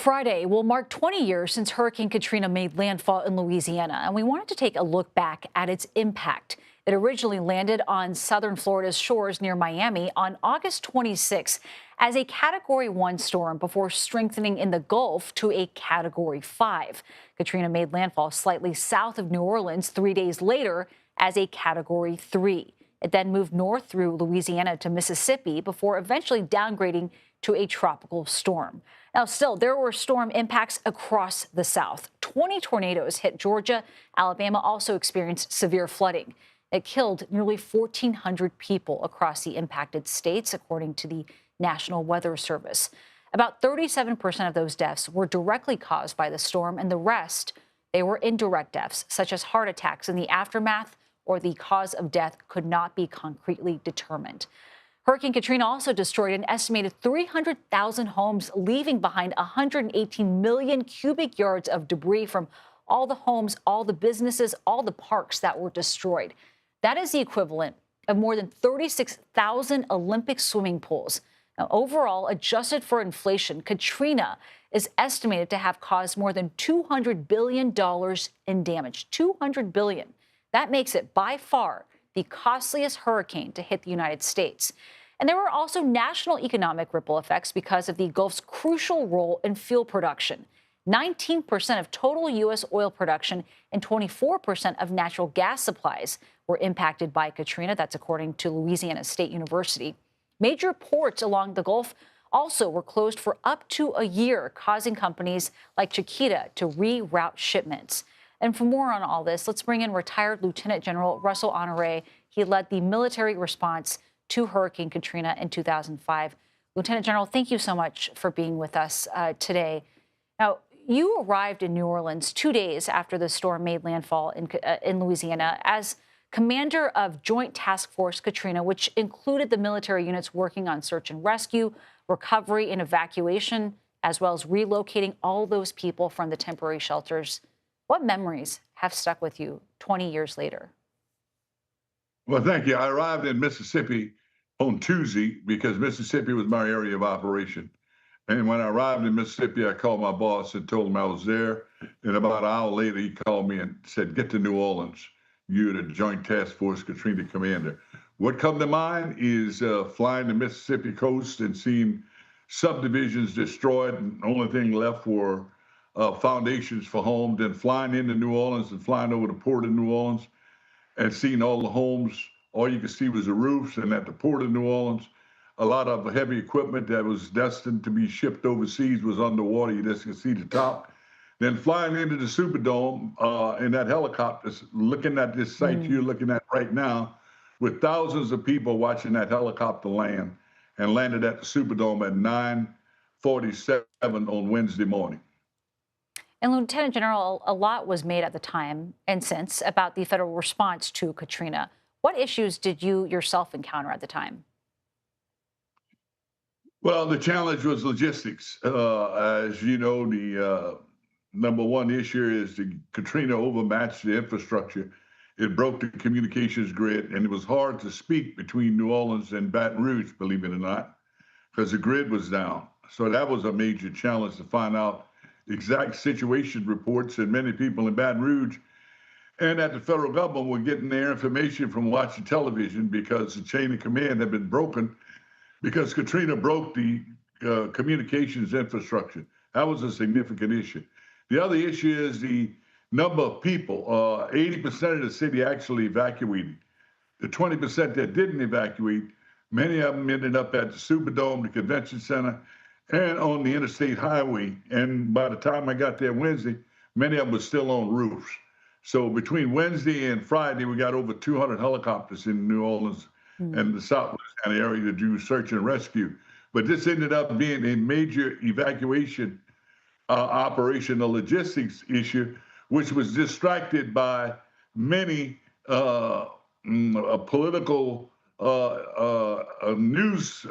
Friday will mark 20 years since Hurricane Katrina made landfall in Louisiana, and we wanted to take a look back at its impact. It originally landed on southern Florida's shores near Miami on August 26 as a Category 1 storm before strengthening in the Gulf to a Category 5. Katrina made landfall slightly south of New Orleans 3 days later as a Category 3. It then moved north through Louisiana to Mississippi before eventually downgrading to a tropical storm. Now, still, there were storm impacts across the South. 20 tornadoes hit Georgia. Alabama also experienced severe flooding. It killed nearly 1,400 people across the impacted states, according to the National Weather Service. About 37% of those deaths were directly caused by the storm, and the rest, they were indirect deaths, such as heart attacks in the aftermath, or the cause of death could not be concretely determined. Hurricane Katrina also destroyed an estimated 300,000 homes, leaving behind 118 million cubic yards of debris from all the homes, all the businesses, all the parks that were destroyed. That is the equivalent of more than 36,000 Olympic swimming pools. Now, overall, adjusted for inflation, Katrina is estimated to have caused more than $200 billion in damage. $200 billion. That makes it by far the costliest hurricane to hit the United States. And there were also national economic ripple effects because of the Gulf's crucial role in fuel production. 19% of total U.S. oil production and 24% of natural gas supplies were impacted by Katrina. That's according to Louisiana State University. Major ports along the Gulf also were closed for up to a year, causing companies like Chiquita to reroute shipments. And for more on all this, let's bring in retired Lieutenant General Russel Honoré. He led the military response to Hurricane Katrina in 2005. Lieutenant General, thank you so much for being with us today. Now, you arrived in New Orleans 2 days after the storm made landfall in Louisiana as commander of Joint Task Force Katrina, which included the military units working on search and rescue, recovery and evacuation, as well as relocating all those people from the temporary shelters. What memories have stuck with you 20 years later? Well, thank you. I arrived in Mississippi on Tuesday because Mississippi was my area of operation. And when I arrived in Mississippi, I called my boss and told him I was there. And about an hour later, he called me and said, "Get to New Orleans. You're the Joint Task Force Katrina commander." What come to mind is flying the Mississippi coast and seeing subdivisions destroyed, and the only thing left were foundations for homes, then flying into New Orleans and flying over the port of New Orleans and seeing all the homes. All you could see was the roofs, and at the port of New Orleans, a lot of heavy equipment that was destined to be shipped overseas was underwater. You just could see the top. Then flying into the Superdome in that helicopter, looking at this site you're looking at right now, with thousands of people watching that helicopter land, and landed at the Superdome at 9:47 on Wednesday morning. And Lieutenant General, a lot was made at the time and since about the federal response to Katrina. What issues did you yourself encounter at the time? Well, the challenge was logistics. As you know, the number one issue is the Katrina overmatched the infrastructure. It broke the communications grid, and it was hard to speak between New Orleans and Baton Rouge, believe it or not, because the grid was down. So that was a major challenge to find out exact situation reports, and many people in Baton Rouge and at the federal government were getting their information from watching television because the chain of command had been broken because Katrina broke the communications infrastructure. That was a significant issue. The other issue is the number of people. 80% of the city actually evacuated. The 20% that didn't evacuate, many of them ended up at the Superdome, the convention center, and on the interstate highway. And by the time I got there Wednesday, many of them were still on roofs. So between Wednesday and Friday, we got over 200 helicopters in New Orleans and the southwest area to do search and rescue. But this ended up being a major evacuation operation, a logistics issue, which was distracted by many political news,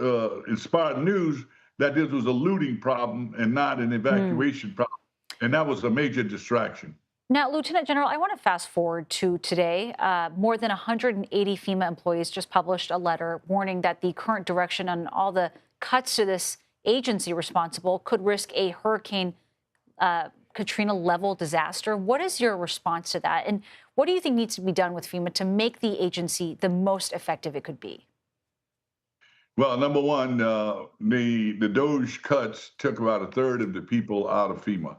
inspired news that this was a looting problem and not an evacuation problem. And that was a major distraction. Now, Lieutenant General, I want to fast forward to today. More than 180 FEMA employees just published a letter warning that the current direction on all the cuts to this agency responsible could risk a hurricane Katrina level disaster. What is your response to that? And what do you think needs to be done with FEMA to make the agency the most effective it could be? Well, number one, the Doge cuts took about a third of the people out of FEMA,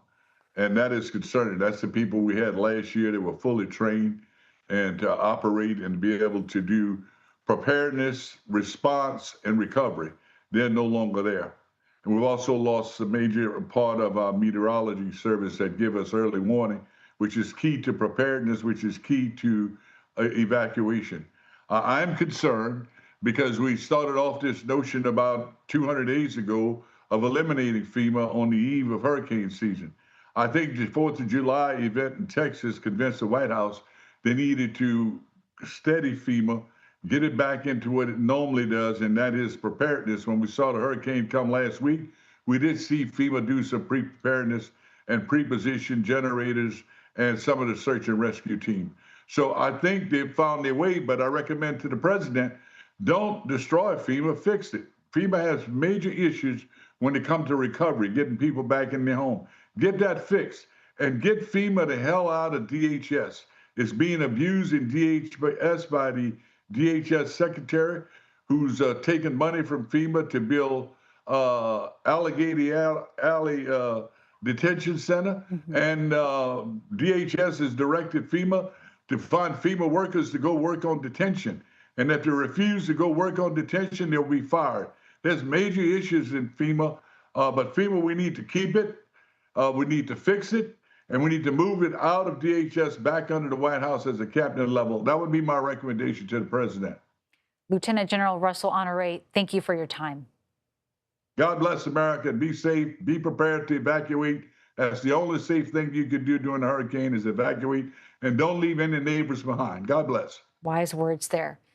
and that is concerning. That's the people we had last year that were fully trained and to operate and be able to do preparedness, response, and recovery. They're no longer there. And we've also lost a major part of our meteorology service that give us early warning, which is key to preparedness, which is key to evacuation. I'm concerned because we started off this notion about 200 days ago of eliminating FEMA on the eve of hurricane season. I think the 4th of July event in Texas convinced the White House they needed to steady FEMA, get it back into what it normally does, and that is preparedness. When we saw the hurricane come last week, we did see FEMA do some pre-preparedness and pre-position generators and some of the search and rescue team. So I think they've found their way, but I recommend to the president, don't destroy FEMA, fix it. FEMA has major issues when it comes to recovery, getting people back in their home. Get that fixed and get FEMA the hell out of DHS. It's being abused in DHS by the DHS secretary who's taking money from FEMA to build Allegheny Alley Detention Center. And DHS has directed FEMA to find FEMA workers to go work on detention. And if they refuse to go work on detention, they'll be fired. There's major issues in FEMA, but FEMA, we need to keep it, we need to fix it, and we need to move it out of DHS back under the White House as a cabinet level. That would be my recommendation to the president. Lieutenant General Russel Honoré, thank you for your time. God bless America. Be safe. Be prepared to evacuate. That's the only safe thing you can do during a hurricane is evacuate, and don't leave any neighbors behind. God bless. Wise words there.